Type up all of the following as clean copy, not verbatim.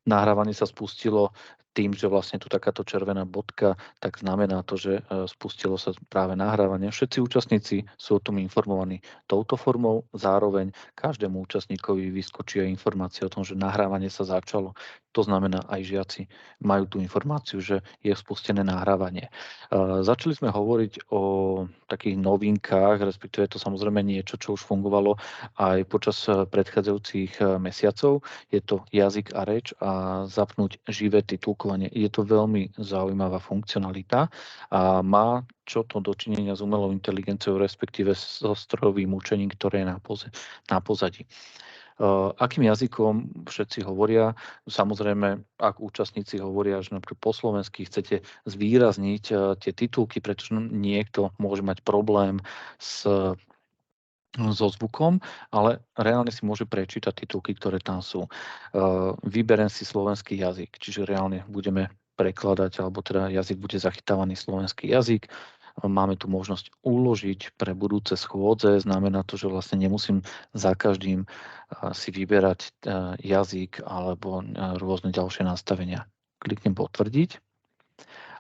nahrávanie sa spustilo tým, že vlastne tu takáto červená bodka, tak znamená to, že spustilo sa práve nahrávanie. Všetci účastníci sú o tom informovaní touto formou, zároveň každému účastníkovi vyskočí aj informácia o tom, že nahrávanie sa začalo. To znamená, aj žiaci majú tú informáciu, že je spustené nahrávanie. Začali sme hovoriť o takých novinkách, respektíve to samozrejme niečo, čo už fungovalo aj počas predchádzajúcich mesiacov. Je to jazyk a reč a zapnúť živé titulkovanie. Je to veľmi zaujímavá funkcionalita a má čo to dočinenia s umelou inteligenciou, respektíve so strojovým učením, ktoré je na pozadí. Akým jazykom všetci hovoria? Samozrejme, ak účastníci hovoria, že napríklad po slovensky chcete zvýrazniť tie titulky, pretože niekto môže mať problém so zvukom, ale reálne si môže prečítať titulky, ktoré tam sú. Vyberiem si slovenský jazyk, čiže reálne budeme prekladať, alebo teda jazyk bude zachytávaný slovenský jazyk. Máme tu možnosť uložiť pre budúce schôdze, znamená to, že vlastne nemusím za každým si vyberať jazyk alebo rôzne ďalšie nastavenia. Kliknem potvrdiť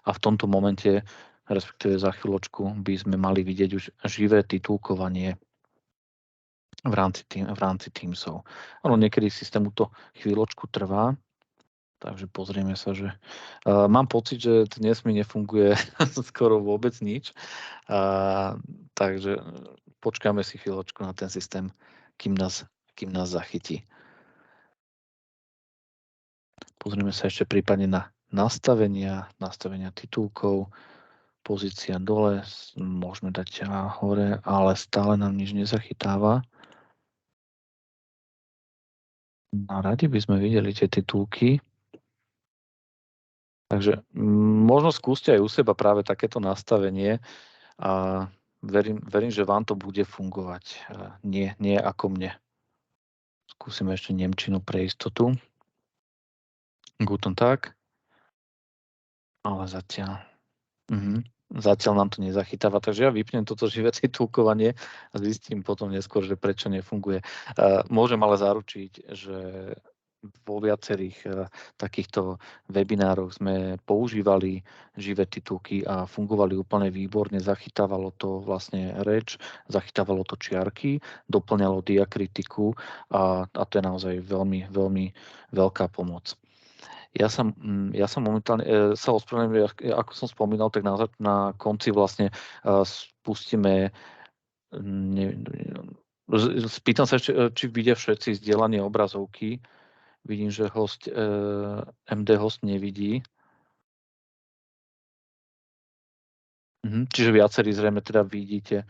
a v tomto momente, respektíve za chvíľočku, by sme mali vidieť už živé titulkovanie v rámci Teamsov. Ono niekedy systému to chvíľočku trvá, takže pozrieme sa, že mám pocit, že dnes mi nefunguje skoro vôbec nič, takže počkáme si chvíľočku na ten systém, kým nás zachytí. Pozrieme sa ešte prípadne na nastavenia titulkov, pozícia dole, môžeme dať hore, ale stále nám nič nezachytáva. No, radi by sme videli tie titulky. Takže možno skúste aj u seba práve takéto nastavenie a verím, že vám to bude fungovať. Nie ako mne. Skúsime ešte nemčinu pre istotu. Guten Tag. Ale zatiaľ nám to nezachytáva, takže ja vypnem toto živé titulkovanie a zistím potom neskôr, že prečo nefunguje. Môžem ale zaručiť, že vo viacerých takýchto webinároch sme používali živé titulky a fungovali úplne výborne. Zachytávalo to vlastne reč, zachytávalo to čiarky, doplňalo diakritiku a to je naozaj veľmi, veľmi veľká pomoc. Ja som momentálne sa ospravedlňujem, ako som spomínal, tak na konci vlastne spustíme. Spýtam sa ešte, či vidia všetci zdieľanie obrazovky. Vidím, že MD host nevidí. Čiže viacerí zrejme teda vidíte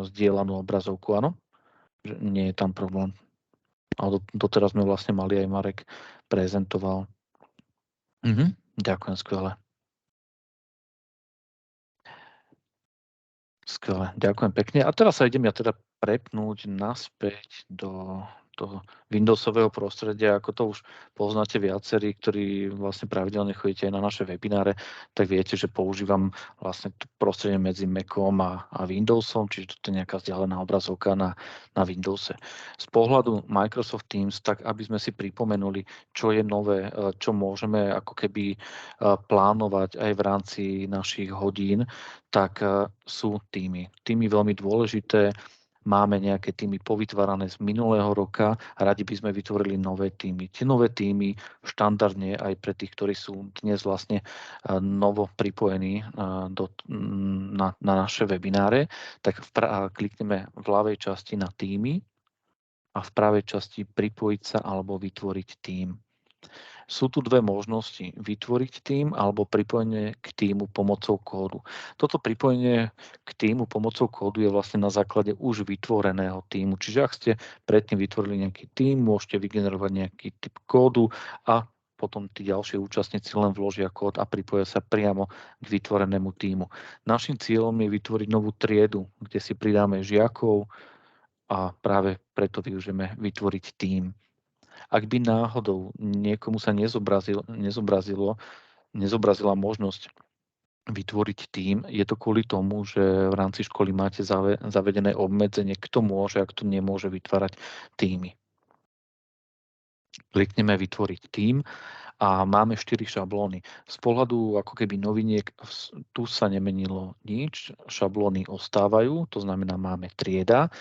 zdieľanú obrazovku, áno? Že nie je tam problém. Ale doteraz sme vlastne mali aj Marek prezentoval. Ďakujem, skvelé. Skvelé, ďakujem pekne. A teraz sa idem ja teda prepnúť naspäť do toho Windowsového prostredia, ako to už poznáte viacerí, ktorí vlastne pravidelne chodíte aj na naše webináre, tak viete, že používam vlastne prostredie medzi Macom a Windowsom, čiže to je nejaká vzdialená obrazovka na Windowse. Z pohľadu Microsoft Teams, tak aby sme si pripomenuli, čo je nové, čo môžeme ako keby plánovať aj v rámci našich hodín, tak sú týmy. Týmy veľmi dôležité. Máme nejaké týmy povytvárané z minulého roka a radi by sme vytvorili nové týmy. Tie nové týmy štandardne aj pre tých, ktorí sú dnes vlastne novo pripojení na naše webináre, tak klikneme v ľavej časti na týmy a v pravej časti pripojiť sa alebo vytvoriť tím. Sú tu dve možnosti, vytvoriť tím alebo pripojenie k týmu pomocou kódu. Toto pripojenie k týmu pomocou kódu je vlastne na základe už vytvoreného týmu. Čiže ak ste predtým vytvorili nejaký tím, môžete vygenerovať nejaký typ kódu a potom tí ďalší účastníci len vložia kód a pripoja sa priamo k vytvorenému týmu. Naším cieľom je vytvoriť novú triedu, kde si pridáme žiakov a práve preto využijeme vytvoriť tím. Ak by náhodou niekomu sa nezobrazila možnosť vytvoriť tím, je to kvôli tomu, že v rámci školy máte zavedené obmedzenie, kto môže a kto nemôže vytvárať týmy. Klikneme vytvoriť tím a máme 4 šablóny. Z pohľadu ako keby noviniek tu sa nemenilo nič, šablóny ostávajú, to znamená máme trieda,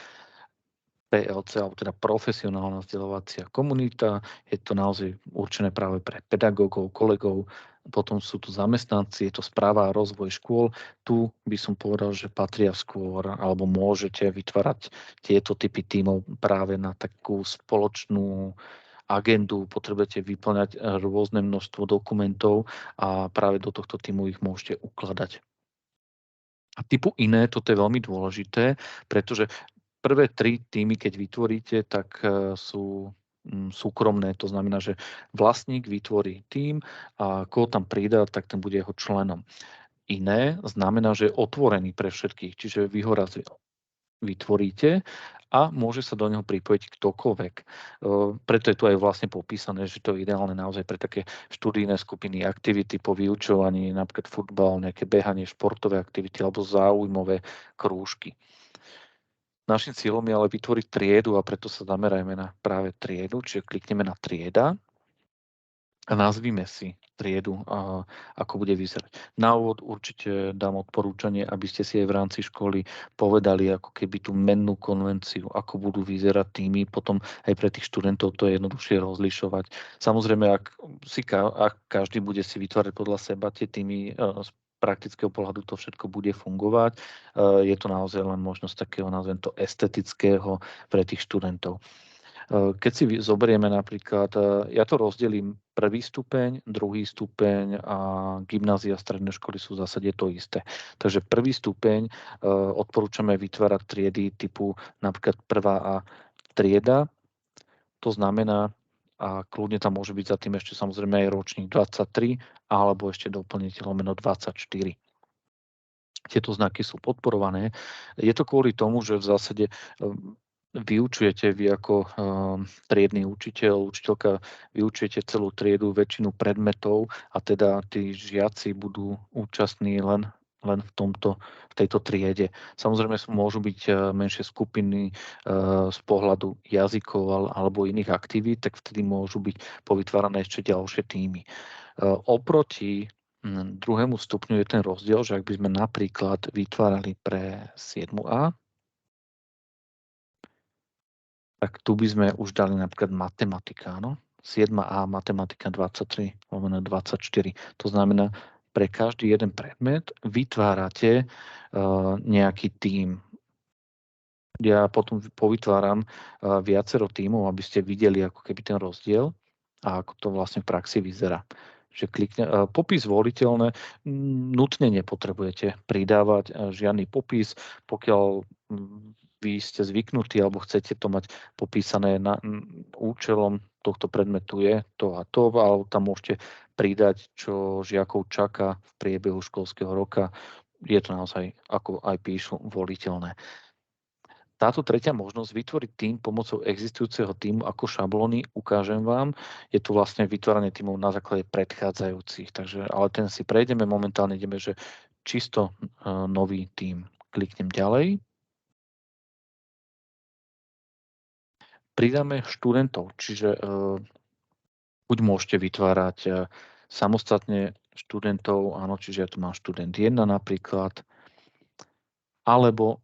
PLC, alebo teda profesionálna vzdelávacia komunita. Je to naozaj určené práve pre pedagógov, kolegov, potom sú tu zamestnanci, je to správa a rozvoj škôl. Tu by som povedal, že patria skôr, alebo môžete vytvárať tieto typy tímov práve na takú spoločnú agendu, potrebujete vyplňať rôzne množstvo dokumentov a práve do tohto tímu ich môžete ukladať. A typu iné, toto je veľmi dôležité, pretože prvé 3 týmy, keď vytvoríte, tak sú súkromné. To znamená, že vlastník vytvorí tím a koho tam pridá, tak ten bude jeho členom. Iné znamená, že je otvorený pre všetkých, čiže vy ho raz vytvoríte a môže sa do neho pripojiť ktokoľvek. Preto je tu aj vlastne popísané, že to je ideálne naozaj pre také študijné skupiny, aktivity po vyučovaní, napríklad futbal, nejaké behanie, športové aktivity alebo záujmové krúžky. Naším cieľom je ale vytvoriť triedu a preto sa zamerajme na práve triedu, čiže klikneme na trieda a nazvime si triedu, ako bude vyzerať. Na úvod určite dám odporúčanie, aby ste si aj v rámci školy povedali ako keby tú mennú konvenciu, ako budú vyzerať týmy, potom aj pre tých študentov to je jednoduchšie rozlišovať. Samozrejme, ak každý bude si vytvárať podľa seba tie týmy, z praktického pohľadu to všetko bude fungovať. Je to naozaj len možnosť takého, nazvem to, estetického pre tých študentov. Keď si zoberieme napríklad, ja to rozdelím, prvý stupeň, druhý stupeň a gymnázia, stredné školy sú v zásade to isté. Takže prvý stupeň odporúčame vytvárať triedy typu napríklad prvá A trieda, to znamená, a kľudne tam môže byť za tým ešte samozrejme aj ročník 23 alebo ešte doplnite lomeno 24. Tieto znaky sú podporované. Je to kvôli tomu, že v zásade vyučujete vy ako triedny učiteľ, učiteľka, vyučujete celú triedu, väčšinu predmetov a teda tí žiaci budú účastní len v tejto triede. Samozrejme môžu byť menšie skupiny z pohľadu jazykov alebo iných aktivít, tak vtedy môžu byť povytvárané ešte ďalšie týmy. Oproti druhému stupňu je ten rozdiel, že ak by sme napríklad vytvárali pre 7A, tak tu by sme už dali napríklad matematika, áno? 7A matematika 23/24. To znamená, pre každý jeden predmet vytvárate nejaký tím. Ja potom povytváram viacero tímov, aby ste videli ako keby ten rozdiel a ako to vlastne v praxi vyzerá. Že popis voliteľné, nutne nepotrebujete pridávať žiadny popis, pokiaľ vy ste zvyknutí alebo chcete to mať popísané účelom tohto predmetu je to a to, alebo tam môžete pridať, čo žiakov čaká v priebehu školského roka. Je to naozaj, ako aj píšu, voliteľné. Táto tretia možnosť vytvoriť tým pomocou existujúceho týmu ako šablóny, ukážem vám, je tu vlastne vytváranie týmov na základe predchádzajúcich, takže, ale ten si prejdeme, momentálne ideme, že čisto nový tím. Kliknem ďalej. Pridáme študentov, čiže buď môžete vytvárať samostatne študentov, áno, čiže ja tu mám študent 1 napríklad, alebo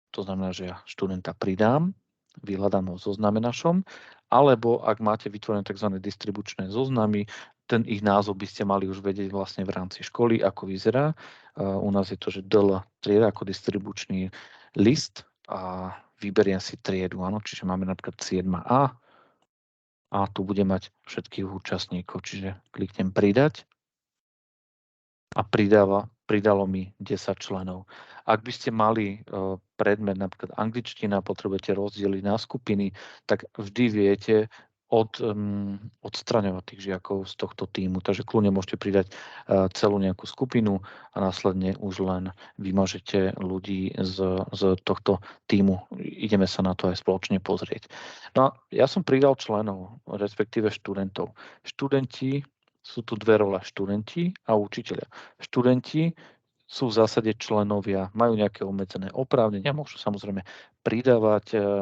to znamená, že ja študenta pridám, vyhľadám ho v zozname našom, alebo ak máte vytvorené tzv. Distribučné zoznamy, ten ich názov by ste mali už vedieť vlastne v rámci školy, ako vyzerá. U nás je to, že DL trieda ako distribučný list a vyberiem si triedu, áno, čiže máme napríklad 7A a tu bude mať všetkých účastníkov, čiže kliknem pridať a pridalo mi 10 členov. Ak by ste mali predmet, napríklad angličtina, potrebujete rozdeliť na skupiny, tak vždy viete odstraňovať tých žiakov z tohto týmu. Takže kľudne môžete pridať celú nejakú skupinu a následne už len vymažete ľudí z tohto týmu. Ideme sa na to aj spoločne pozrieť. No a ja som pridal členov, respektíve študentov. Študenti, sú tu dve role, študenti a učiteľia. Študenti sú v zásade členovia, majú nejaké obmedzené oprávnenia, môžu samozrejme pridávať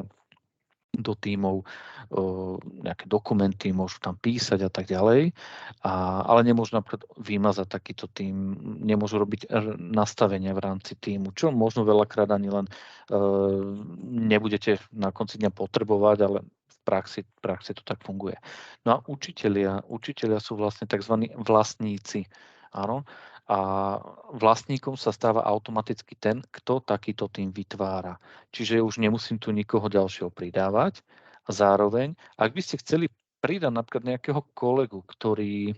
do tímov nejaké dokumenty, môžu tam písať a tak ďalej, ale nemôžu napríklad vymazať takýto tím, nemôžu robiť nastavenia v rámci tímu, čo možno veľakrát ani len nebudete na konci dňa potrebovať, ale v praxi to tak funguje. No a učitelia sú vlastne tzv. Vlastníci. Áno, a vlastníkom sa stáva automaticky ten, kto takýto tým vytvára. Čiže už nemusím tu nikoho ďalšieho pridávať. A zároveň, ak by ste chceli pridať napríklad nejakého kolegu, ktorý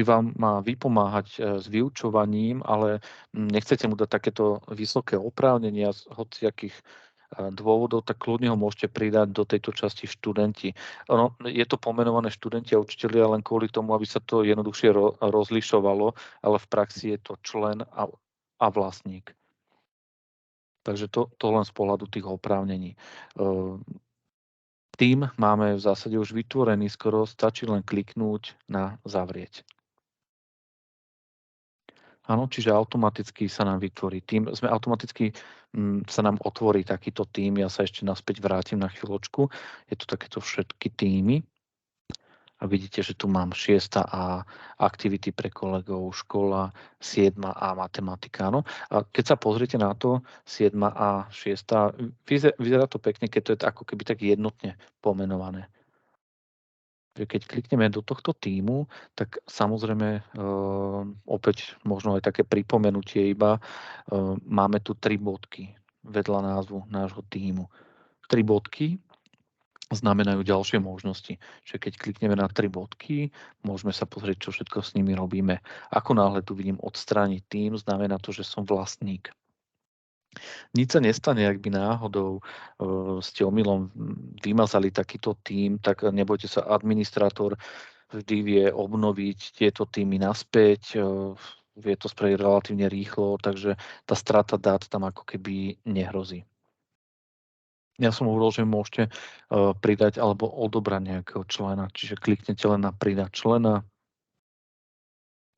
vám má vypomáhať s vyučovaním, ale nechcete mu dať takéto vysoké oprávnenia z hociakých dôvodov, tak kľudne ho môžete pridať do tejto časti študenti. Je to pomenované študenti a učitelia len kvôli tomu, aby sa to jednoduchšie rozlišovalo, ale v praxi je to člen a vlastník. Takže to len z pohľadu tých oprávnení. Tým máme v zásade už vytvorený, skoro stačí len kliknúť na zavrieť. Áno, čiže automaticky sa nám vytvorí tým. Automaticky sa nám otvorí takýto tým. Ja sa ešte naspäť vrátim na chvíľočku. Je to takéto všetky týmy. A vidíte, že tu mám 6A aktivity pre kolegov, škola, 7A matematika. No. A keď sa pozriete na to, 7A, 6A, vyzerá to pekne, keď to je ako keby tak jednotne pomenované. Keď klikneme do tohto tímu, tak samozrejme opäť možno aj také pripomenutie iba, máme tu 3 bodky vedľa názvu nášho tímu. 3 bodky znamenajú ďalšie možnosti. Čiže keď klikneme na 3 bodky, môžeme sa pozrieť, čo všetko s nimi robíme. Ako náhle tu vidím odstrániť tým, znamená to, že som vlastník. Nič sa nestane, ak by náhodou ste omylom vymazali takýto tím, tak nebojte sa, administrátor vždy vie obnoviť tieto týmy naspäť, vie to spraviť relatívne rýchlo, takže tá strata dát tam ako keby nehrozí. Ja som hovoril, že môžete pridať alebo odobrať nejakého člena, čiže kliknete len na pridať člena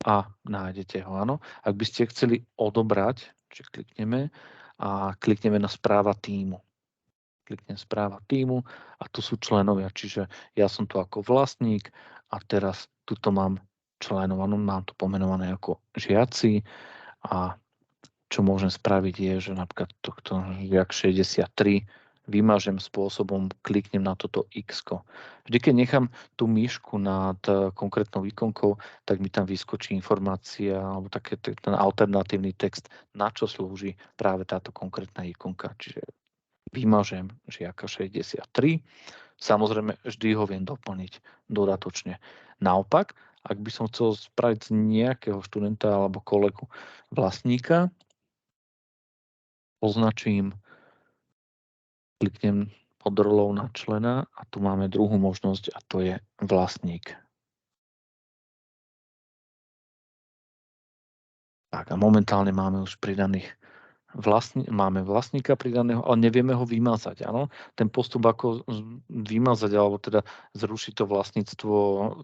a nájdete ho, áno. Ak by ste chceli odobrať, čiže klikneme a klikneme na správa tímu. Kliknem správa tímu a tu sú členovia, čiže ja som tu ako vlastník a teraz tuto mám členov, áno, mám to pomenované ako žiaci a čo môžem spraviť je, že napríklad tohto žiak 63 vymažem spôsobom, kliknem na toto X. Vždy, keď nechám tú myšku nad konkrétnou ikonkou, tak mi tam vyskočí informácia alebo ten alternatívny text, na čo slúži práve táto konkrétna ikonka. Čiže vymažem žiaka 63. Samozrejme, vždy ho viem doplniť dodatočne. Naopak, ak by som chcel spraviť z nejakého študenta alebo kolegu vlastníka, označím, kliknem pod rolou na člena a tu máme druhú možnosť a to je vlastník. Tak a momentálne máme už pridaných máme vlastníka pridaného, ale nevieme ho vymazať. Áno? Ten postup, ako vymazať alebo teda zrušiť to vlastníctvo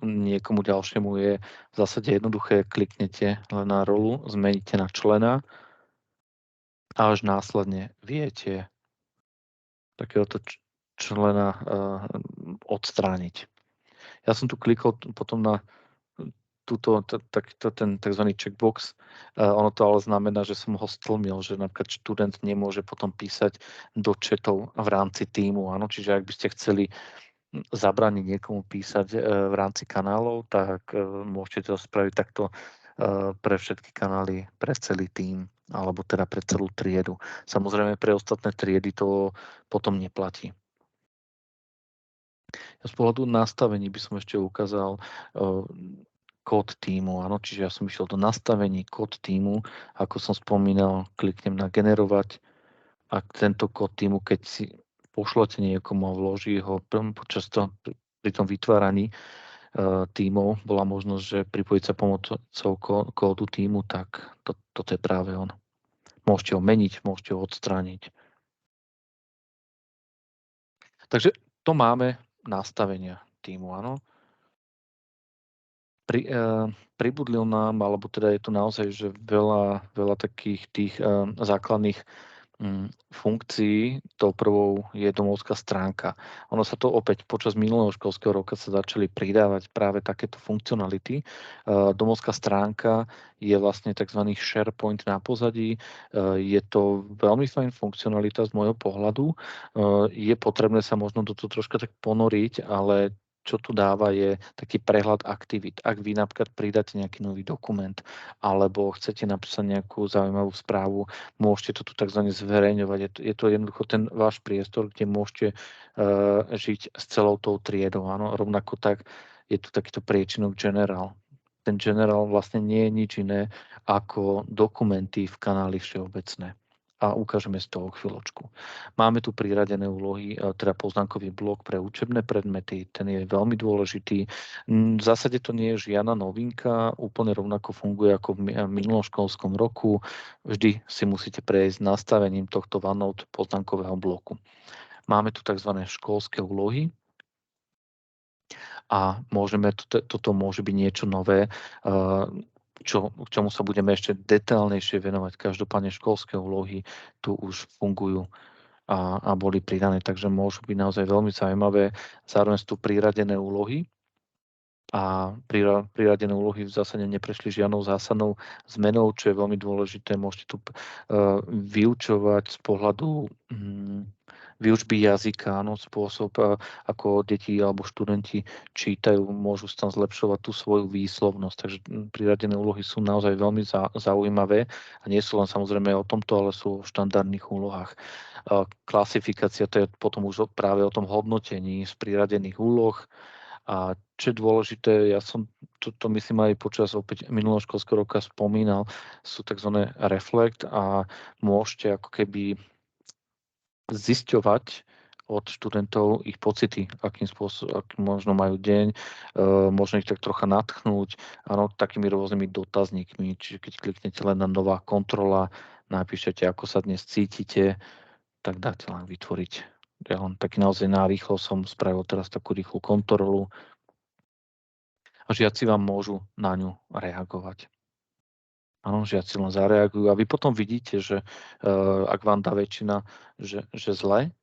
niekomu ďalšiemu je v zásade jednoduché. Kliknete len na rolu, zmeníte na člena a až následne viete takéhoto člena odstrániť. Ja som tu klikol potom na ten tzv. Checkbox. Ono to ale znamená, že som ho stlmil, že napríklad študent nemôže potom písať do chatov v rámci tímu. Áno? Čiže ak by ste chceli zabrániť niekomu písať v rámci kanálov, tak môžete to spraviť takto pre všetky kanály, pre celý tím, alebo teda pre celú triedu. Samozrejme, pre ostatné triedy to potom neplatí. Ja z pohľadu nastavení by som ešte ukázal kód tímu, áno, čiže ja som išiel do nastavení kód tímu, ako som spomínal, kliknem na generovať a tento kód tímu, keď si pošlete niekomu a vloží ho počas toho, pri tom vytváraní tímov, bola možnosť, že pripojiť sa pomocou kódu tímu, tak toto je práve on. Môžete ho meniť, môžete ho odstrániť. Takže to máme nastavenia tímu, áno. Pribudlil nám, alebo teda je tu naozaj že veľa takých tých základných funkcií. Tou prvou je domovská stránka. Ono sa to opäť počas minulého školského roka sa začali pridávať práve takéto funkcionality. Domovská stránka je vlastne tzv. SharePoint na pozadí. Je to veľmi fajn funkcionalita z môjho pohľadu. Je potrebné sa možno do toho troška tak ponoriť, ale čo tu dáva je taký prehľad aktivít. Ak vy napríklad pridáte nejaký nový dokument alebo chcete napísať nejakú zaujímavú správu, môžete to tu tzv. Zverejňovať. Je to jednoducho ten váš priestor, kde môžete žiť s celou tou triedou. Áno? Rovnako tak je tu takýto priečinok general. Ten general vlastne nie je nič iné ako dokumenty v kanáli všeobecné. A ukážeme z toho chvíľočku. Máme tu priradené úlohy, teda poznámkový blok pre učebné predmety, ten je veľmi dôležitý. V zásade to nie je žiadna novinka, úplne rovnako funguje ako v minulom školskom roku. Vždy si musíte prejsť nastavením tohto OneNote poznámkového bloku. Máme tu tzv. Školské úlohy, a toto môže byť niečo nové, k čomu sa budeme ešte detailnejšie venovať. Každopádne školské úlohy tu už fungujú a boli pridané, takže môžu byť naozaj veľmi zaujímavé. Zároveň sú tu priradené úlohy a priradené úlohy v zásade neprešli žiadnou zásadnou zmenou, čo je veľmi dôležité. Môžete tu vyučovať z pohľadu výučby jazyka, áno, spôsob, ako deti alebo študenti čítajú, môžu tam zlepšovať tú svoju výslovnosť. Takže priradené úlohy sú naozaj veľmi zaujímavé a nie sú len samozrejme o tomto, ale sú o štandardných úlohách. Klasifikácia, to je potom už práve o tom hodnotení z priradených úloh. A čo je dôležité, ja som to myslím aj počas opäť minulého školského roka spomínal, sú tzv. Reflekt a môžete ako keby zisťovať od študentov ich pocity, akým možno majú deň, možno ich tak trocha natchnúť, áno, takými rôznymi dotazníkmi, čiže keď kliknete len na nová kontrola, napíšete, ako sa dnes cítite, tak dáte len vytvoriť. Ja len taký naozaj narýchlo som spravil teraz takú rýchlu kontrolu a žiaci vám môžu na ňu reagovať. Áno, žiaci len zareagujú a vy potom vidíte, že ak vám dá väčšina, že zle,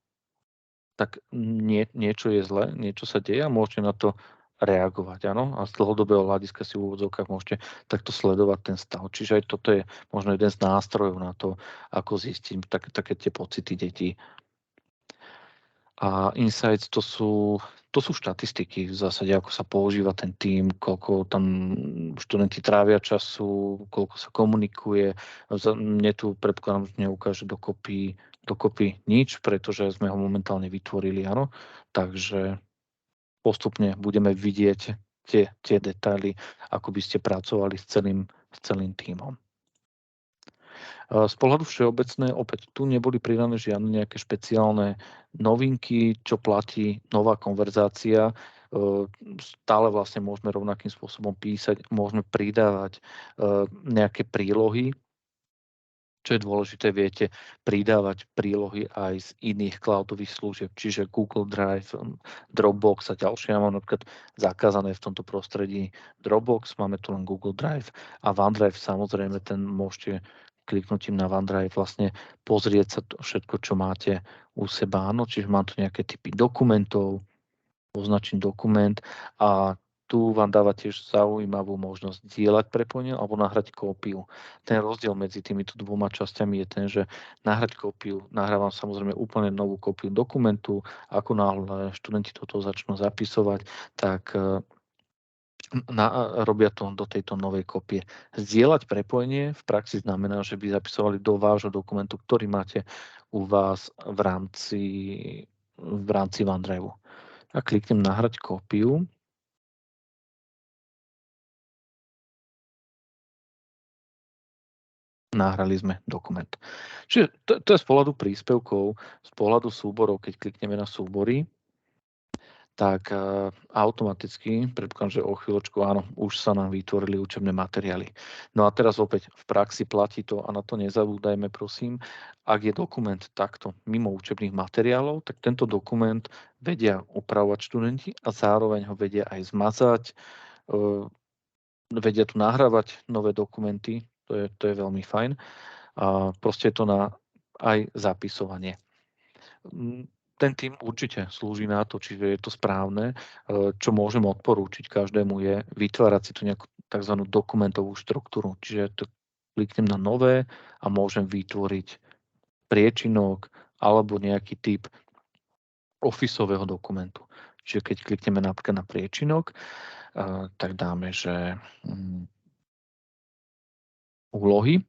tak niečo je zle, niečo sa deje a môžete na to reagovať, áno. A z dlhodobého hľadiska si v úvodzovkách môžete takto sledovať ten stav. Čiže aj toto je možno jeden z nástrojov na to, ako zistiť také tie pocity detí. A insights to sú štatistiky v zásade, ako sa používa ten tím, koľko tam študenti trávia času, koľko sa komunikuje. Mne tu predpokladám, že neukáže dokopy nič, pretože sme ho momentálne vytvorili, áno. Takže postupne budeme vidieť tie detaily, ako by ste pracovali s celým tímom. Z pohľadu všeobecné, opäť tu neboli pridané žiadne nejaké špeciálne novinky, čo platí nová konverzácia. Stále vlastne môžeme rovnakým spôsobom písať, môžeme pridávať nejaké prílohy. Čo je dôležité, viete pridávať prílohy aj z iných cloudových služieb, čiže Google Drive, Dropbox a ďalšie. Ja mám napríklad zakázané v tomto prostredí Dropbox, máme tu len Google Drive a OneDrive samozrejme, ten môžete kliknutím na OneDrive vlastne pozrieť sa všetko, čo máte u seba. Áno, čiže mám tu nejaké typy dokumentov, označím dokument a tu vám dáva tiež zaujímavú možnosť dielať prepojenie alebo nahrať kópiu. Ten rozdiel medzi týmito dvoma časťami je ten, že nahrať kópiu, nahrávam samozrejme úplne novú kópiu dokumentu, ako náhle študenti toto začnú zapisovať, tak robia to do tejto novej kopie. Zdieľať prepojenie v praxi znamená, že by zapisovali do vášho dokumentu, ktorý máte u vás v rámci OneDrive. A kliknem nahrať kópiu. Nahrali sme dokument. Čiže to je z pohľadu príspevkov, z pohľadu súborov, keď klikneme na súbory, tak automaticky, predpokladám, že o chvíľočku, áno, už sa nám vytvorili učebné materiály. No a teraz opäť v praxi platí to a na to nezabúdajme, prosím, ak je dokument takto mimo učebných materiálov, tak tento dokument vedia upravovať študenti a zároveň ho vedia aj zmazať, vedia tu nahrávať nové dokumenty, to je veľmi fajn. A proste je to aj zapisovanie. Ten tým určite slúži na to, čiže je to správne. Čo môžem odporúčiť každému je vytvárať si tu nejakú tzv. Dokumentovú štruktúru. Čiže to kliknem na nové a môžem vytvoriť priečinok alebo nejaký typ officeového dokumentu. Čiže keď klikneme napríklad na priečinok, tak dáme, že úlohy,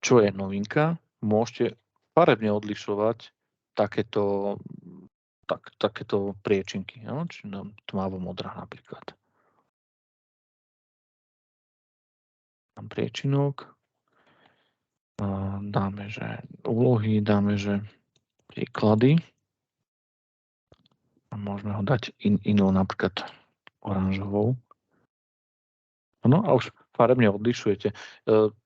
čo je novinka, môžete farebne odlišovať takéto priečinky. No? Čiže tmavo-modrá napríklad. Tam priečinok, dáme, že úlohy, dáme, že príklady a môžeme ho dať inou, napríklad oranžovou. No a už farebne odlišujete.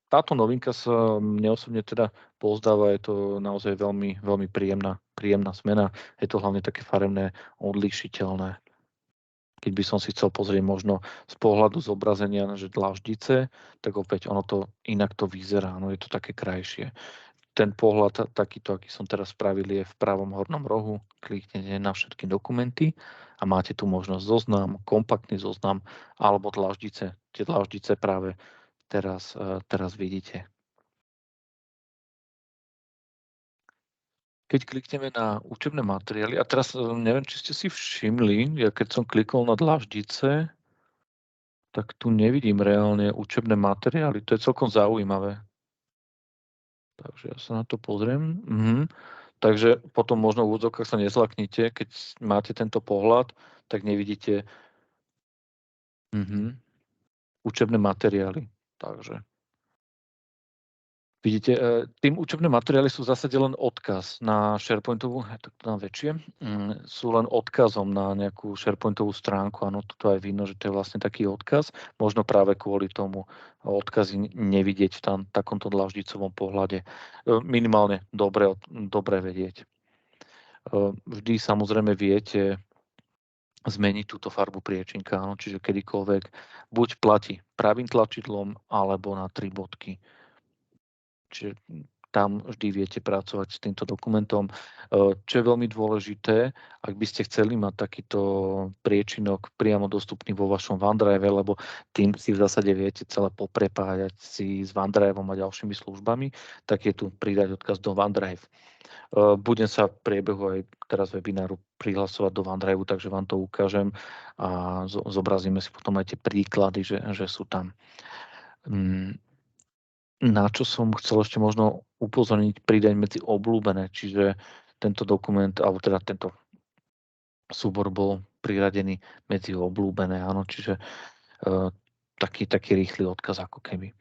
Táto novinka sa mne osobne teda pozdáva, je to naozaj veľmi, veľmi príjemná zmena. Je to hlavne také farebné odlišiteľné. Keď by som si chcel pozrieť možno z pohľadu zobrazenia, že dlaždice, tak opäť ono to inak to vyzerá, no je to také krajšie. Ten pohľad takýto, aký som teraz spravil, je v pravom hornom rohu. Kliknete na všetky dokumenty a máte tu možnosť zoznam, kompaktný zoznam alebo dlaždice. Tie dlaždice práve teraz vidíte. Keď klikneme na učebné materiály, a teraz neviem, či ste si všimli, ja keď som klikol na dlaždice, tak tu nevidím reálne učebné materiály. To je celkom zaujímavé. Takže ja sa na to pozriem. Takže potom možno v úvodzovkách sa nezlaknite, keď máte tento pohľad, tak nevidíte učebné materiály. Takže vidíte, tým učebné materiály sú v zásade len odkaz na SharePointovú, tak to dám väčšie, sú len odkazom na nejakú SharePointovú stránku. Áno, toto aj vidno, že to je vlastne taký odkaz. Možno práve kvôli tomu odkazy nevidieť v takomto dlaždicovom pohľade. Minimálne dobre vedieť. Vždy samozrejme viete zmeniť túto farbu priečinka, áno, čiže kedykoľvek buď platí pravým tlačidlom alebo na 3 bodky. Čiže tam vždy viete pracovať s týmto dokumentom. Čo je veľmi dôležité, ak by ste chceli mať takýto priečinok priamo dostupný vo vašom OneDrive, lebo tým si v zásade viete celé poprepájať si s OneDriveom a ďalšími službami, tak je tu pridať odkaz do OneDrive. Budem sa v priebehu aj teraz webináru prihlasovať do OneDrive, takže vám to ukážem a zobrazíme si potom aj tie príklady, že sú tam. Na čo som chcel ešte možno upozorniť, pridať medzi obľúbené, čiže tento dokument, alebo teda tento súbor bol priradený medzi obľúbené, áno, čiže taký rýchly odkaz ako keby.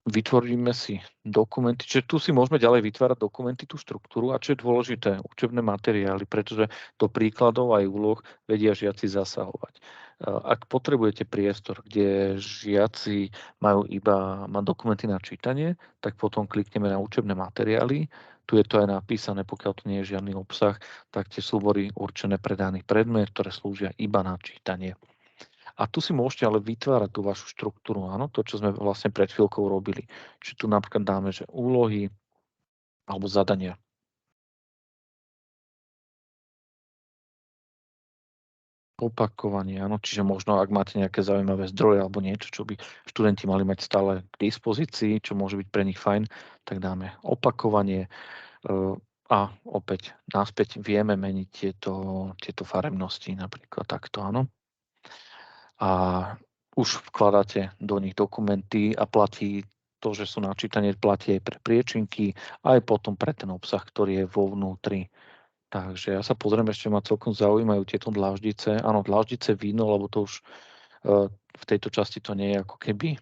Vytvoríme si dokumenty, čiže tu si môžeme ďalej vytvárať dokumenty, tú štruktúru a čo je dôležité, učebné materiály, pretože do príkladov aj úloh vedia žiaci zasahovať. Ak potrebujete priestor, kde žiaci majú iba dokumenty na čítanie, tak potom klikneme na učebné materiály. Tu je to aj napísané, pokiaľ tu nie je žiadny obsah, tak tie súbory určené pre daný predmet, ktoré slúžia iba na čítanie. A tu si môžete ale vytvárať tú vašu štruktúru, áno, to, čo sme vlastne pred chvíľkou robili. Čiže tu napríklad dáme, že úlohy alebo zadania. Opakovanie, áno, čiže možno, ak máte nejaké zaujímavé zdroje alebo niečo, čo by študenti mali mať stále k dispozícii, čo môže byť pre nich fajn, tak dáme opakovanie a opäť naspäť vieme meniť tieto farebnosti, napríklad takto, áno. A už vkladáte do nich dokumenty a platí to, že sú na čítanie, platí aj pre priečinky, aj potom pre ten obsah, ktorý je vo vnútri. Takže ja sa pozriem, ešte ma celkom zaujímajú tieto dlaždice. Áno, dlaždice vidno, lebo to už v tejto časti to nie je ako keby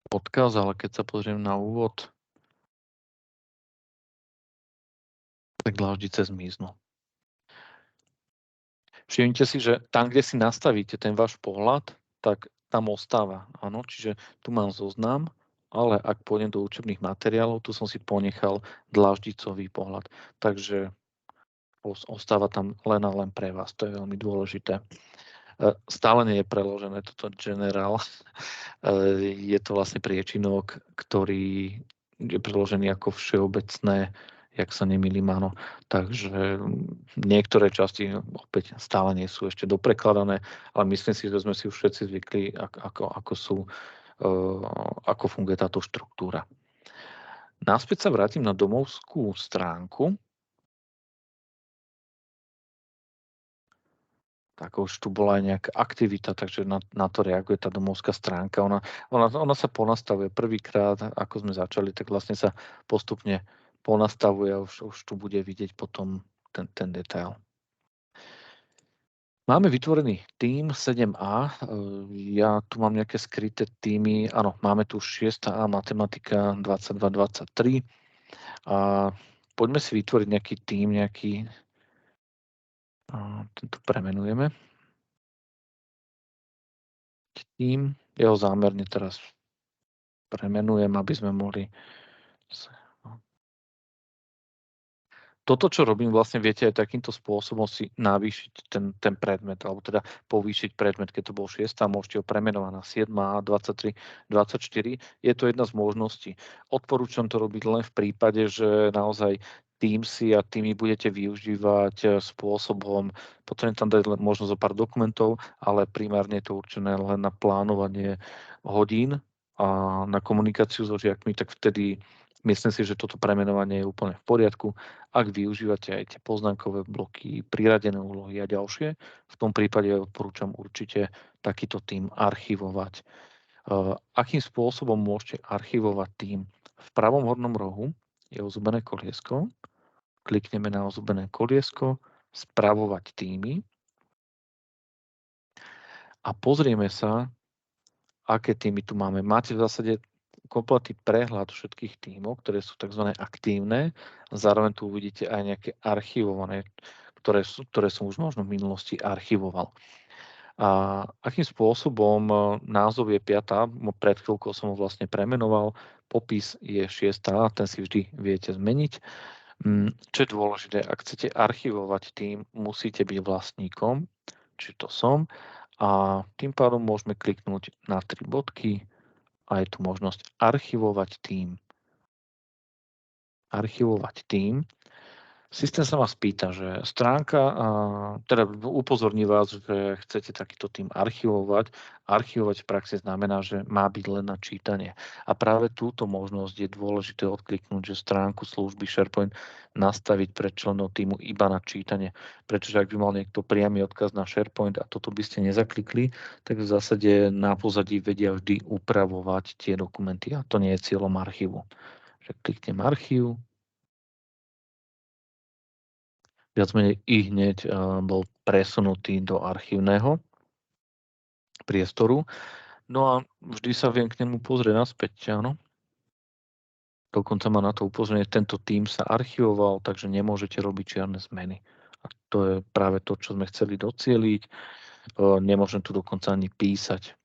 odkaz, ale keď sa pozriem na úvod, tak dlaždice zmiznú. Všimnite si, že tam, kde si nastavíte ten váš pohľad, tak tam ostáva. Áno, čiže tu mám zoznam, ale ak pôjdem do učebných materiálov, tu som si ponechal dlaždicový pohľad. Takže ostáva tam len a len pre vás. To je veľmi dôležité. Stále nie je preložené toto generál. Je to vlastne priečinok, ktorý je preložený ako všeobecné, jak sa nemýlim, áno. Takže niektoré časti opäť stále nie sú ešte doprekladané, ale myslím si, že sme si už všetci zvykli, ako funguje táto štruktúra. Naspäť sa vrátim na domovskú stránku. Tak už tu bola aj nejaká aktivita, takže na to reaguje tá domovská stránka. Ona sa ponastavuje prvýkrát, ako sme začali, tak vlastne sa postupne ponastavuje a už tu bude vidieť potom ten detail. Máme vytvorený tím 7A. Ja tu mám nejaké skryté týmy. Áno, máme tu 6A matematika 22-23. A poďme si vytvoriť nejaký tím, tento premenujeme. Tím, jeho zámerne teraz premenujem, aby sme mohli... Toto, čo robím, vlastne viete aj takýmto spôsobom si navýšiť ten predmet, alebo teda povýšiť predmet, keď to bol 6, môžete ho premenovať na 7, 23, 24. Je to jedna z možností. Odporúčam to robiť len v prípade, že naozaj Teamsy a týmy budete využívať spôsobom, potrebujem tam dať len možno zo pár dokumentov, ale primárne je to určené len na plánovanie hodín a na komunikáciu so žiakmi, tak vtedy myslím si, že toto premenovanie je úplne v poriadku. Ak využívate aj tie poznámkové bloky, priradené úlohy a ďalšie, v tom prípade odporúčam určite takýto tím archivovať. Akým spôsobom môžete archivovať tím? V pravom hornom rohu je ozubené koliesko. Klikneme na ozubené koliesko, spravovať týmy a pozrieme sa, aké týmy tu máme. Máte v zásade kompletný prehľad všetkých tímov, ktoré sú tzv. Aktívne. Zároveň tu uvidíte aj nejaké archivované, ktoré som už možno v minulosti archivoval. A akým spôsobom názov je 5. Pred chvíľkou som ho vlastne premenoval. Popis je 6. Ten si vždy viete zmeniť. Čo je dôležité, ak chcete archivovať tým, musíte byť vlastníkom, či to som, a tým pádom môžeme kliknúť na 3 bodky a je tu možnosť archivovať tým. Archivovať tým. Systém sa vás pýta, že stránka, teda upozorní vás, že chcete takýto tým archivovať. Archivovať v praxi znamená, že má byť len na čítanie. A práve túto možnosť je dôležité odkliknúť, že stránku služby SharePoint nastaviť pre členov týmu iba na čítanie. Pretože ak by mal niekto priamy odkaz na SharePoint a toto by ste nezaklikli, tak v zásade na pozadí vedia vždy upravovať tie dokumenty a to nie je cieľom archívu. Že kliknem archív, viac menej hneď bol presunutý do archívneho priestoru. No a vždy sa viem k nemu pozrieť naspäť, áno. Dokonca ma na to upozorňuje, tento tím sa archivoval, takže nemôžete robiť žiadne zmeny. A to je práve to, čo sme chceli docieliť. Nemôžem tu dokonca ani písať.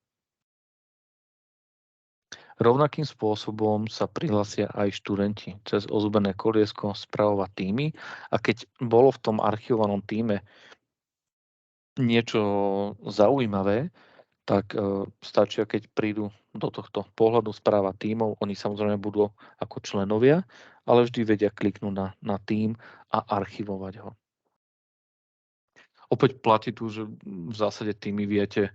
Rovnakým spôsobom sa prihlasia aj študenti cez ozubené koliesko spravovať týmy a keď bolo v tom archivovanom týme niečo zaujímavé, tak stačia, keď prídu do tohto pohľadu správa tímov, oni samozrejme budú ako členovia, ale vždy vedia kliknúť na tím a archivovať ho. Opäť platí tu, že v zásade týmy viete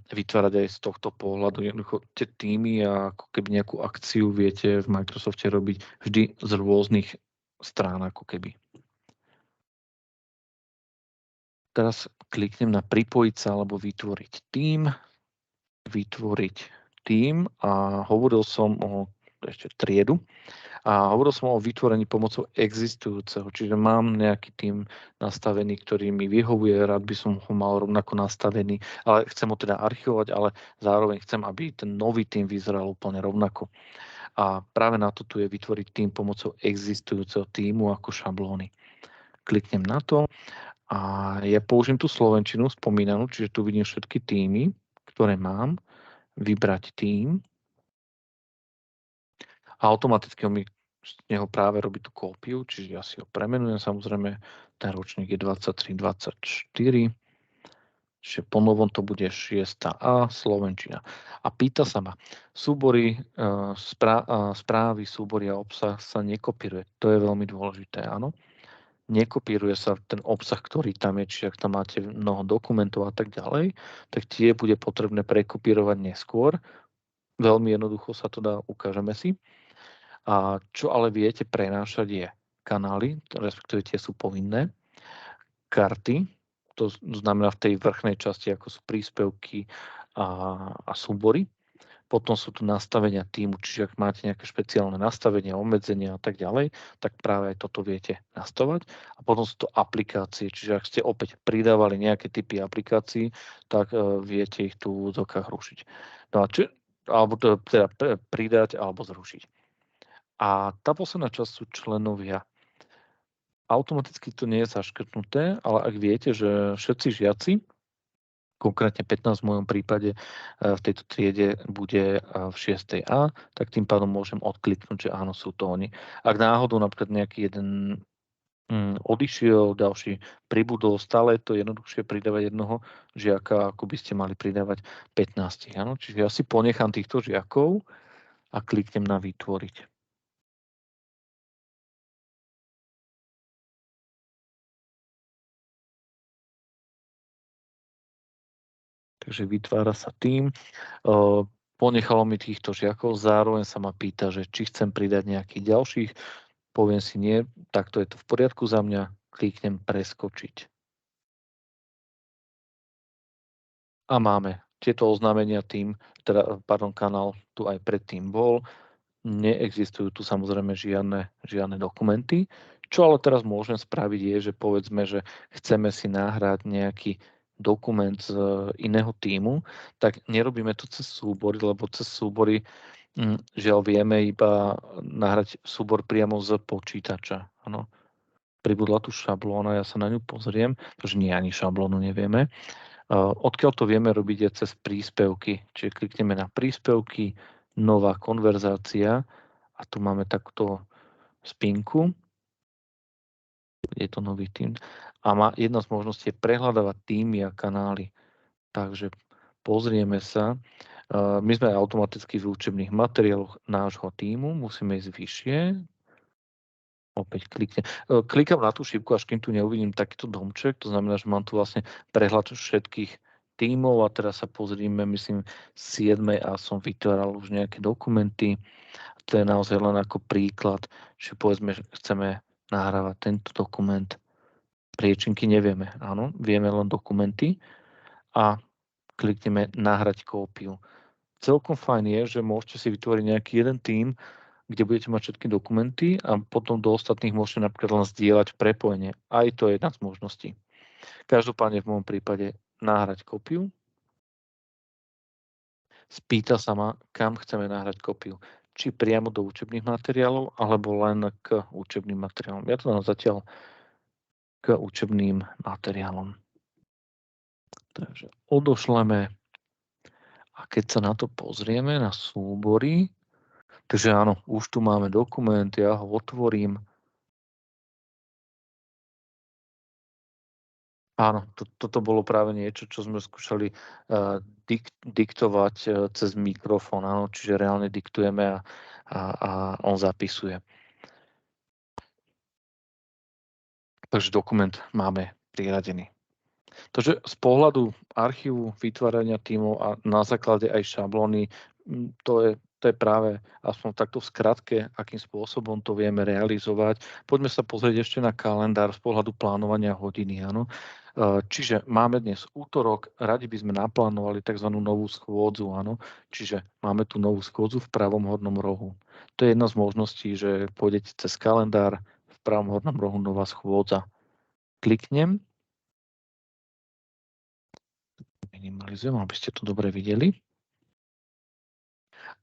vytvárať aj z tohto pohľadu. Jednoducho tie týmy a ako keby nejakú akciu viete v Microsofte robiť vždy z rôznych strán ako keby. Teraz kliknem na pripojiť sa alebo vytvoriť tím. Vytvoriť tím a hovoril som o ešte triedu. A hovoril som o vytvorení pomocou existujúceho, čiže mám nejaký tím nastavený, ktorý mi vyhovuje, rád by som ho mal rovnako nastavený, ale chcem ho teda archivovať, ale zároveň chcem, aby ten nový tím vyzeral úplne rovnako. A práve na to tu je vytvoriť tím pomocou existujúceho tímu ako šablóny. Kliknem na to a ja použijem tú slovenčinu spomínanú, čiže tu vidím všetky týmy, ktoré mám, vybrať tím, a automaticky mi z neho práve robí tú kópiu, čiže ja si ho premenujem, samozrejme ten ročník je 23-24. Čiže ponovom to bude 6a slovenčina. A pýta sa ma, súbory, správy, súbory a obsah sa nekopíruje. To je veľmi dôležité, áno. Nekopíruje sa ten obsah, ktorý tam je, čiže ak tam máte mnoho dokumentov a tak ďalej, tak tie bude potrebné prekopírovať neskôr. Veľmi jednoducho sa to dá, ukážeme si. A čo ale viete prenášať je kanály, respektíve tie sú povinné, karty, to znamená v tej vrchnej časti, ako sú príspevky a súbory. Potom sú tu nastavenia týmu, čiže ak máte nejaké špeciálne nastavenia, obmedzenia a tak ďalej, tak práve aj toto viete nastavať. A potom sú to aplikácie, čiže ak ste opäť pridávali nejaké typy aplikácií, tak viete ich tu v úvodzovkách rušiť. No a alebo teda pridať alebo zrušiť. A tá posledná časť sú členovia. Automaticky to nie je zaškrtnuté, ale ak viete, že všetci žiaci, konkrétne 15 v mojom prípade, v tejto triede bude v 6A, tak tým pádom môžem odkliknúť, že áno, sú to oni. Ak náhodou napríklad nejaký jeden odišiel, ďalší pribudol, stále je to jednoduchšie pridávať jednoho žiaka, ako by ste mali pridávať 15. Áno? Čiže ja si ponechám týchto žiakov a kliknem na vytvoriť. Takže vytvára sa tým. Ponechalo mi týchto žiakov, zároveň sa ma pýta, že či chcem pridať nejakých ďalších. Poviem si nie, takto je to v poriadku za mňa, kliknem preskočiť. A máme tieto oznámenia kanál tu aj predtým bol. Neexistujú tu samozrejme žiadne dokumenty. Čo ale teraz môžem spraviť je, že povedzme, že chceme si nahrať nejaký dokument z iného tímu, tak nerobíme to cez súbory, lebo cez súbory žiaľ vieme iba nahrať súbor priamo z počítača. Ano. Pribudla tu šablóna, ja sa na ňu pozriem, pretože nie ani šablónu nevieme. Odkiaľ to vieme robiť je cez príspevky. Čiže klikneme na príspevky, nová konverzácia a tu máme takto spinku. Je to nový tým. A jedna z možností je prehľadávať týmy a kanály. Takže pozrieme sa. My sme automaticky v učebných materiáloch nášho týmu. Musíme ísť vyššie. Opäť klikám na tú šípku, až kým tu neuvidím takýto domček. To znamená, že mám tu vlastne prehľad všetkých tímov a teraz sa pozrime, myslím, 7. a som vytváral už nejaké dokumenty. To je naozaj len ako príklad, že povedzme, že chceme nahrávať tento dokument. Priečinky nevieme, áno, vieme len dokumenty a klikneme nahrať kópiu. Celkom fajn je, že môžete si vytvoriť nejaký jeden tím, kde budete mať všetky dokumenty a potom do ostatných môžete napríklad len zdieľať prepojenie. Aj to je jedna z možností. Každopádne v môjom prípade nahrať kópiu. Spýta sa ma, kam chceme nahrať kópiu. Či priamo do učebných materiálov, alebo len k učebným materiálom. Ja to dám zatiaľ k učebným materiálom. Takže odošleme a keď sa na to pozrieme, na súbory, takže áno, už tu máme dokument, ja ho otvorím. Áno, toto bolo práve niečo, čo sme skúšali diktovať cez mikrofón, áno, čiže reálne diktujeme a on zapisuje. Takže dokument máme priradený. Takže z pohľadu archívu, vytvárania tímov a na základe aj šablóny, to je práve aspoň takto v skratke, akým spôsobom to vieme realizovať. Poďme sa pozrieť ešte na kalendár z pohľadu plánovania hodiny. Áno. Čiže máme dnes útorok, radi by sme naplánovali tzv. Novú schôdzu. Áno. Čiže máme tu novú schôdzu v pravom hornom rohu. To je jedna z možností, že pôjdete cez kalendár, v pravom hornom rohu nová schôdza. Kliknem, minimalizujem, aby ste to dobre videli.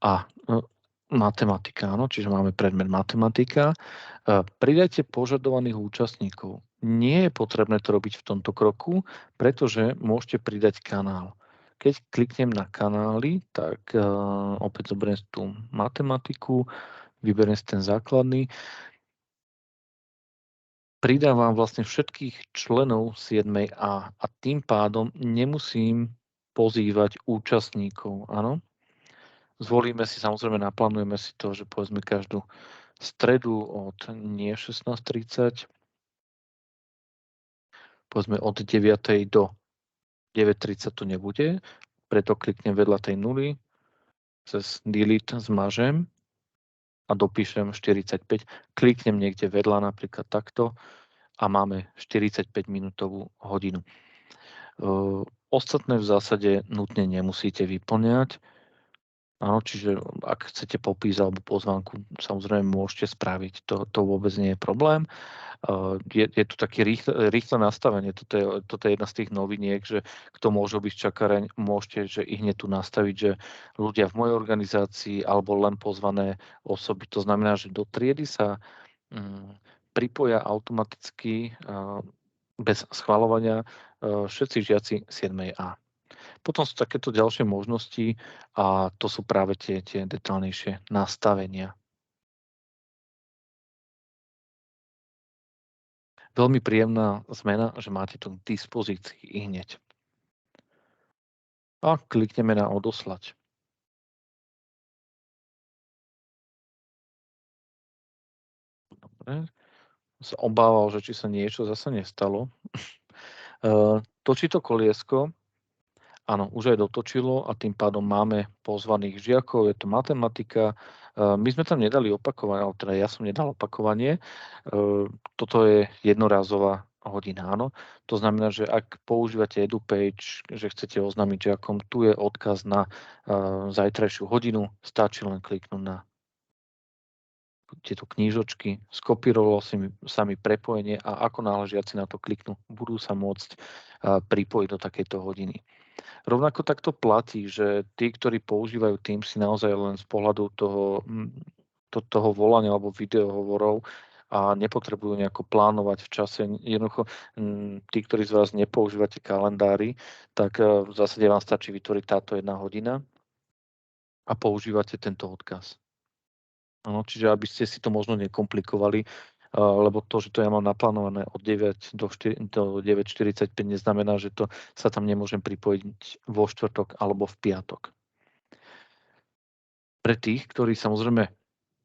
A matematika, áno, čiže máme predmet matematika. Pridajte požadovaných účastníkov. Nie je potrebné to robiť v tomto kroku, pretože môžete pridať kanál. Keď kliknem na kanály, tak opäť zoberiem tú matematiku, vyberiem si ten základný. pridávam vlastne všetkých členov 7A a tým pádom nemusím pozývať účastníkov, áno. Zvolíme si, samozrejme naplánujeme si to, že povedzme každú stredu od nie 16:30, povedzme od 9:00 do 9:30 to nebude, preto kliknem vedľa tej nuly, cez delete zmažem a dopíšem 45, kliknem niekde vedľa, napríklad takto, a máme 45-minútovú hodinu. Ostatné v zásade nutne nemusíte vyplňať. Áno, čiže ak chcete popis alebo pozvánku, samozrejme môžete spraviť, to vôbec nie je problém. Je tu také rýchle nastavenie, toto je jedna z tých noviniek, že kto môže byť čakareň, môžete, že i hneď tu nastaviť, že ľudia v mojej organizácii alebo len pozvané osoby. To znamená, že do triedy sa pripoja automaticky bez schvaľovania všetci žiaci 7A. Potom sú takéto ďalšie možnosti a to sú práve tie detailnejšie nastavenia. Veľmi príjemná zmena, že máte to k dispozícii ihneď. A klikneme na odoslať. Dobre. Sa obával, že či sa niečo zase nestalo. Točí to koliesko. Áno, už aj dotočilo a tým pádom máme pozvaných žiakov, je to matematika. My sme tam nedali opakovanie, alebo teda ja som nedal opakovanie. Toto je jednorázová hodina, áno. To znamená, že ak používate EduPage, že chcete oznámiť žiakom, tu je odkaz na zajtrajšiu hodinu, stačí len kliknúť na tieto knížočky, skopírovalo sa mi prepojenie a ako náhle žiaci na to kliknú, budú sa môcť pripojiť do takejto hodiny. Rovnako takto platí, že tí, ktorí používajú Teams, si naozaj len z pohľadu toho volania alebo videohovorov a nepotrebujú nejako plánovať v čase. Jednoducho, tí, ktorí z vás nepoužívate kalendári, tak v zásade vám stačí vytvoriť táto 1 hodina a používate tento odkaz. Áno, čiže aby ste si to možno nekomplikovali, lebo to, že to ja mám naplánované od 9 do 9:45 neznamená, že to sa tam nemôžem pripojiť vo štvrtok alebo v piatok. Pre tých, ktorí samozrejme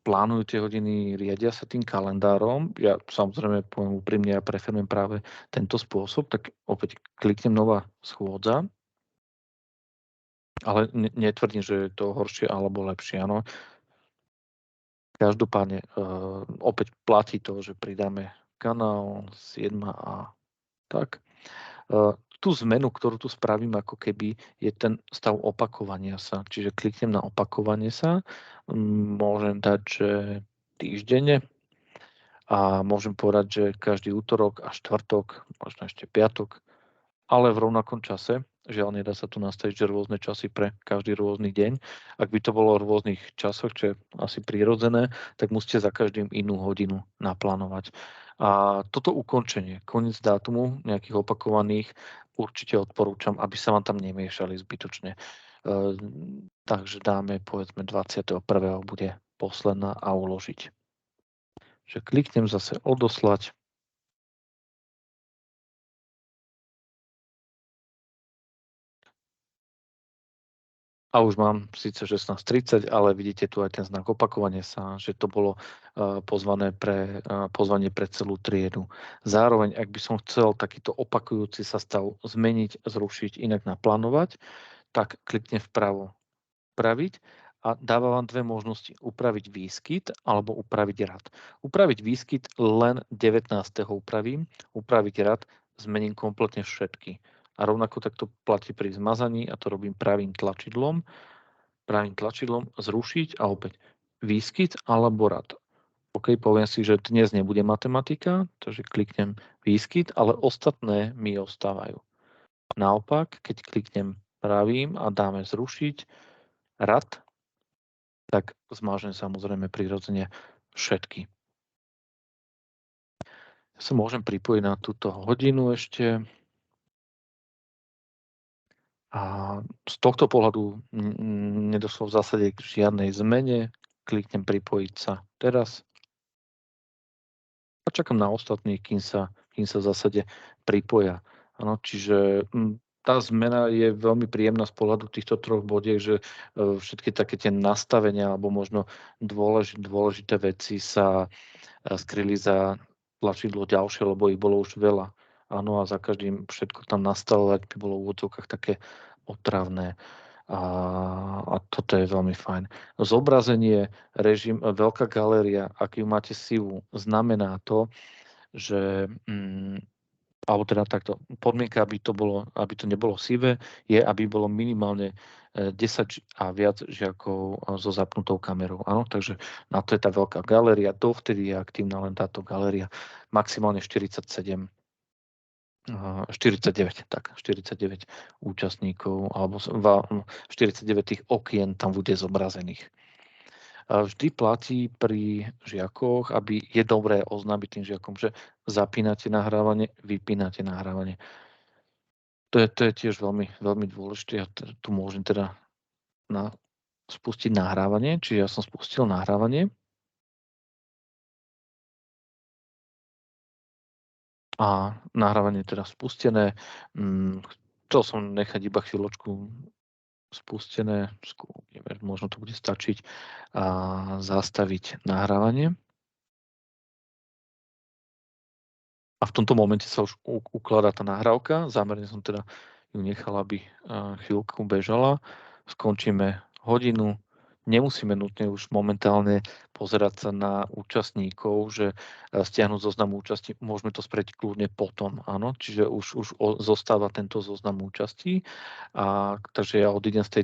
plánujú tie hodiny, riadia sa tým kalendárom, ja samozrejme poviem úprimne, ja preferujem práve tento spôsob, tak opäť kliknem nová schôdza, ale netvrdím, že je to horšie alebo lepšie, áno. Každopádne, opäť platí to, že pridáme kanál 7A. Tak. Tú zmenu, ktorú tu spravím ako keby, je ten stav opakovania sa. Čiže kliknem na opakovanie sa, môžem dať, že týždenne a môžem povedať, že každý útorok a štvrtok, možno ešte piatok, ale v rovnakom čase. Žiaľ, nedá sa tu nastaviť, že rôzne časy pre každý rôzny deň. Ak by to bolo v rôznych časoch, čo je asi prirodzené, tak musíte za každým inú hodinu naplánovať. A toto ukončenie, koniec dátumu nejakých opakovaných, určite odporúčam, aby sa vám tam nemiešali zbytočne. Takže dáme, povedzme, 21. bude posledná a uložiť. Že kliknem zase odoslať. A už mám síce 16:30, ale vidíte tu aj ten znak opakovanie sa, že to bolo pozvanie pre celú triedu. Zároveň, ak by som chcel takýto opakujúci sa stav zmeniť, zrušiť, inak naplánovať, tak kliknem vpravo upraviť a dáva vám dve možnosti. Upraviť výskyt alebo upraviť rad. Upraviť výskyt len 19. upravím, upraviť rad zmením kompletne všetky. A rovnako takto platí pri zmazaní a to robím pravým tlačidlom, zrušiť a opäť výskyt alebo rad. OK, poviem si, že dnes nebude matematika, takže kliknem výskyt, ale ostatné mi ostávajú. Naopak, keď kliknem pravým a dáme zrušiť rad, tak zmážem samozrejme prirodzene všetky. Ja sa môžem pripojiť na túto hodinu ešte. A z tohto pohľadu nedošlo v zásade k žiadnej zmene. Kliknem pripojiť sa teraz. a čakám na ostatných, kým sa v zásade pripoja. Áno, čiže tá zmena je veľmi príjemná z pohľadu týchto troch bodiek, že všetky také tie nastavenia alebo možno dôležité veci sa skryli za tlačidlo ďalšie, lebo ich bolo už veľa. Áno, a za každým všetko tam nastavovať by bolo v úvodzovkách také otravné. A toto je veľmi fajn. Zobrazenie, režim, veľká galéria, ak ju máte sivú, znamená to, že alebo teda takto, podmienka, aby to nebolo sivé, je, aby bolo minimálne 10 a viac žiakov so zapnutou kamerou. Áno, takže na to je tá veľká galéria. Dovtedy je aktívna len táto galéria. Maximálne 49 účastníkov alebo 49 tých okien tam bude zobrazených. Vždy platí pri žiakoch, aby je dobré oznámiť tým žiakom, že zapínate nahrávanie, vypínate nahrávanie. To je tiež veľmi, veľmi dôležité. Ja tu môžem teda spustiť nahrávanie, čiže ja som spustil nahrávanie. A nahrávanie je teda spustené. Chcel som nechať iba chvíľočku spustené, možno to bude stačiť, a zastaviť nahrávanie. A v tomto momente sa už ukladá tá nahrávka. Zámerne som teda ju nechal, aby chvíľku bežala. Skončíme hodinu. Nemusíme nutne už momentálne pozerať sa na účastníkov, že stiahnuť zoznam účastí. Môžeme to spraviť kľudne potom, áno. Čiže už zostáva tento zoznam účastí. Takže ja odídem z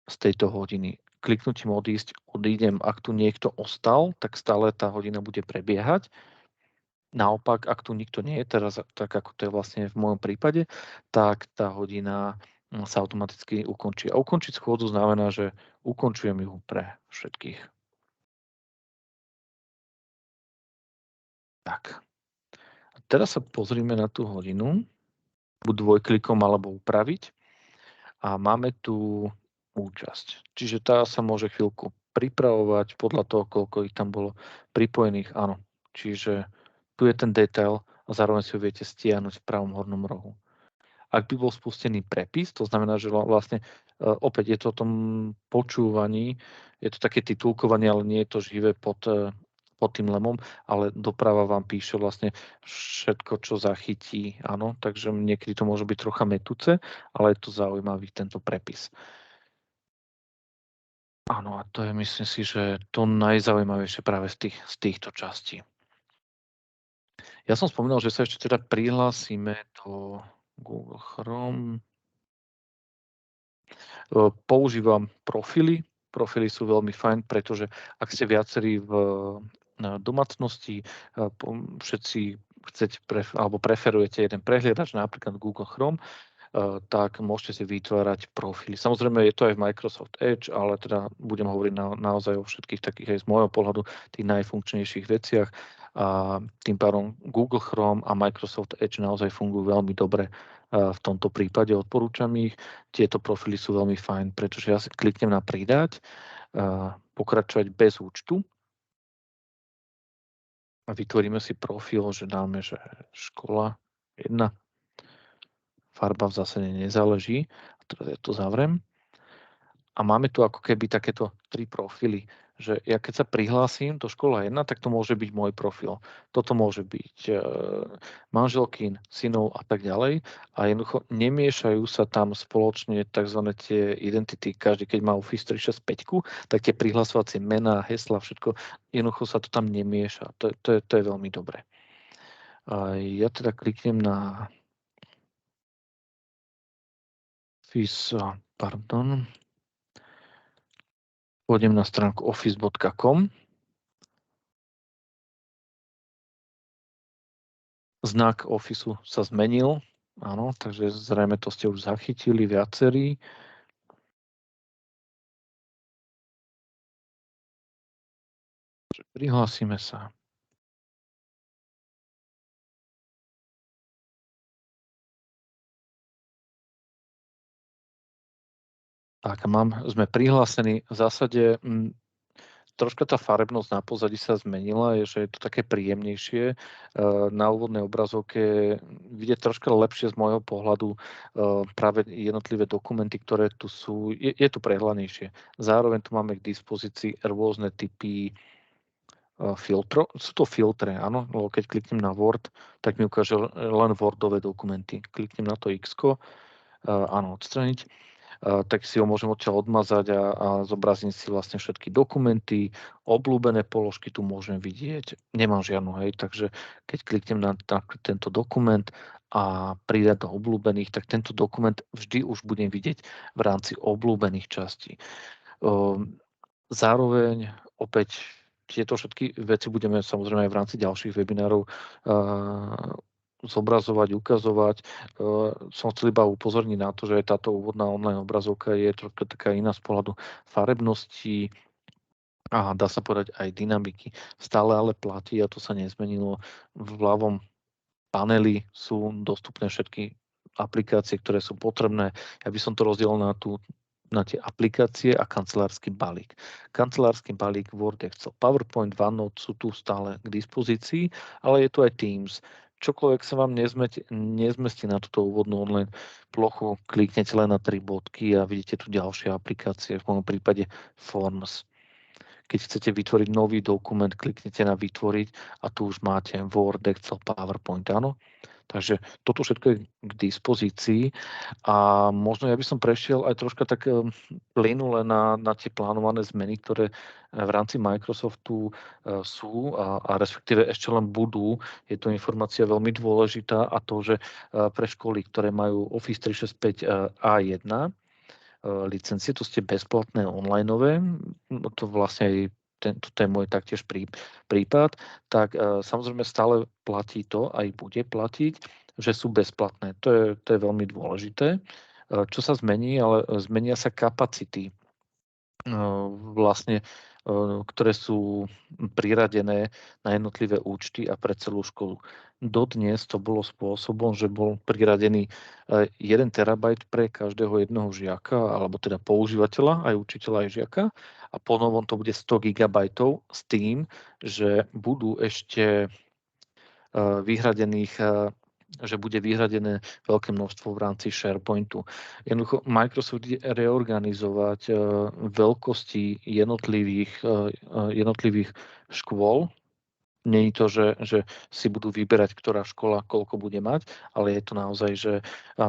tejto hodiny. Kliknutím odídem. Ak tu niekto ostal, tak stále tá hodina bude prebiehať. Naopak, ak tu nikto nie je, teraz tak ako to je vlastne v mojom prípade, tak tá hodina sa automaticky ukončí. A ukončiť schôdzu znamená, že ukončujem ju pre všetkých. Tak. A teraz sa pozrime na tú hodinu. Buď dvojklikom alebo upraviť. A máme tu účasť. Čiže tá sa môže chvíľku pripravovať podľa toho, koľko ich tam bolo pripojených. Áno. Čiže tu je ten detail a zároveň si ho viete stiahnuť v pravom hornom rohu. Ak by bol spustený prepis, to znamená, že vlastne opäť je to o tom počúvaní, je to také titulkovanie, ale nie je to živé pod tým lemom, ale doprava vám píše vlastne všetko, čo zachytí. Áno, takže niekedy to môže byť trocha metúce, ale je to zaujímavý tento prepis. Áno, a to je, myslím si, že to najzaujímavejšie práve z týchto častí. Ja som spomínal, že sa ešte teda prihlásime do Google Chrome. Používam profily. Profily sú veľmi fajn, pretože ak ste viacerí v domácnosti, všetci chcete alebo preferujete jeden prehliadač, napríklad Google Chrome, tak môžete si vytvárať profily. Samozrejme je to aj v Microsoft Edge, ale teda budem hovoriť naozaj o všetkých takých aj z môjho pohľadu tých najfunkčnejších veciach. A tým pádom Google Chrome a Microsoft Edge naozaj fungujú veľmi dobre v tomto prípade. Odporúčam ich. Tieto profily sú veľmi fajn, pretože ja si kliknem na pridať, pokračovať bez účtu a vytvoríme si profil, že dáme, že škola 1. Farba v zásade nezáleží. Teraz ja to zavriem. A máme tu ako keby takéto 3 profily, že ja keď sa prihlásim do škola 1, tak to môže byť môj profil. Toto môže byť manželkín, synov a tak ďalej. A jednoducho nemiešajú sa tam spoločne tzv. Tie identity. Každý, keď má Office 365, tak tie prihlasovacie mená, hesla, všetko, jednoducho sa to tam nemieša. To je veľmi dobré. A ja teda kliknem na pôjdem na stránku office.com. Znak Officeu sa zmenil, áno, takže zrejme to ste už zachytili viacerí. Prihlásime sa. Tak, sme prihlásení. V zásade troška tá farebnosť na pozadí sa zmenila, je, že je to také príjemnejšie. Na úvodnej obrazovke vidieť troška lepšie z môjho pohľadu práve jednotlivé dokumenty, ktoré tu sú. Je to prehľadnejšie. Zároveň tu máme k dispozícii rôzne typy filtro. Sú to filtre, áno, lebo keď kliknem na Word, tak mi ukáže len Wordové dokumenty. Kliknem na to X-ko, áno, odstraniť, tak si ho môžem odtiaľ odmazať a zobrazím si vlastne všetky dokumenty, obľúbené položky tu môžem vidieť, nemám žiadnu, hej, takže keď kliknem na tento dokument a pridať do obľúbených, tak tento dokument vždy už budem vidieť v rámci obľúbených častí. Zároveň opäť tieto všetky veci budeme samozrejme aj v rámci ďalších webinárov zobrazovať, ukazovať. Som chcel iba upozorniť na to, že táto úvodná online obrazovka je trošku taká iná z pohľadu farebnosti a dá sa povedať aj dynamiky. Stále ale platí a to sa nezmenilo. V ľavom paneli sú dostupné všetky aplikácie, ktoré sú potrebné. Ja by som to rozdielil na tie aplikácie a kancelársky balík. Kancelársky balík Word, Excel, PowerPoint, OneNote sú tu stále k dispozícii, ale je tu aj Teams. Čokoľvek sa vám nezmestí na túto úvodnú online plochu, kliknete len na 3 bodky a vidíte tu ďalšie aplikácie, v mojom prípade Forms. Keď chcete vytvoriť nový dokument, kliknete na vytvoriť a tu už máte Word, Excel, PowerPoint, áno. Takže toto všetko je k dispozícii a možno ja by som prešiel aj troška tak plynule na tie plánované zmeny, ktoré v rámci Microsoftu sú a respektíve ešte len budú. Je to informácia veľmi dôležitá a to, že pre školy, ktoré majú Office 365 A1 licencie, to ste bezplatné onlineové, to vlastne aj toto je môj taktiež prípad, tak samozrejme stále platí to, aj bude platiť, že sú bezplatné. To je veľmi dôležité. Čo sa zmení, ale zmenia sa kapacity, vlastne, ktoré sú priradené na jednotlivé účty a pre celú školu. Dodnes to bolo spôsobom, že bol priradený 1 terabajt pre každého jedného žiaka, alebo teda používateľa, aj učiteľa, aj žiaka. A ponovom to bude 100 gigabajtov s tým, že budú ešte že bude vyhradené veľké množstvo v rámci SharePointu. Jednoducho Microsoft ide reorganizovať veľkosti jednotlivých škôl. Nie je to, že si budú vyberať, ktorá škola koľko bude mať, ale je to naozaj, že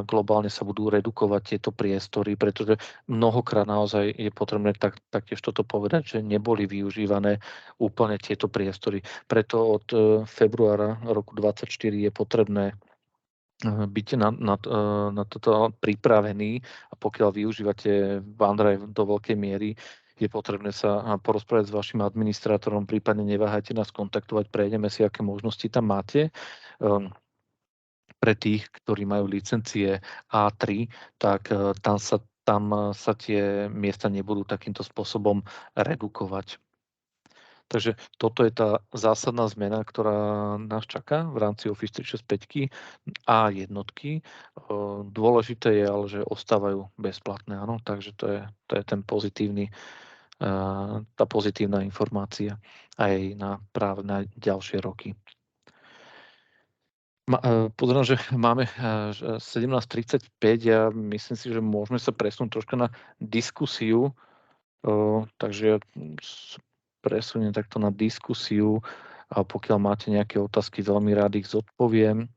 globálne sa budú redukovať tieto priestory, pretože mnohokrát naozaj je potrebné taktiež toto povedať, že neboli využívané úplne tieto priestory. Preto od februára roku 2024 je potrebné byť na toto pripravený a pokiaľ využívate OneDrive do veľkej miery, je potrebné sa porozprávať s vašim administrátorom, prípadne neváhajte nás kontaktovať, prejdeme si, aké možnosti tam máte. Pre tých, ktorí majú licencie A3, tak tam sa tie miesta nebudú takýmto spôsobom redukovať. Takže toto je tá zásadná zmena, ktorá nás čaká v rámci Office 365 a jednotky. Dôležité je ale, že ostávajú bezplatné, áno, takže to je ten tá pozitívna informácia aj práve na ďalšie roky. Pozerám, že máme 17:35, ja myslím si, že môžeme sa presunúť troška na diskusiu, takže ja presuniem takto na diskusiu a pokiaľ máte nejaké otázky, veľmi rád ich zodpoviem.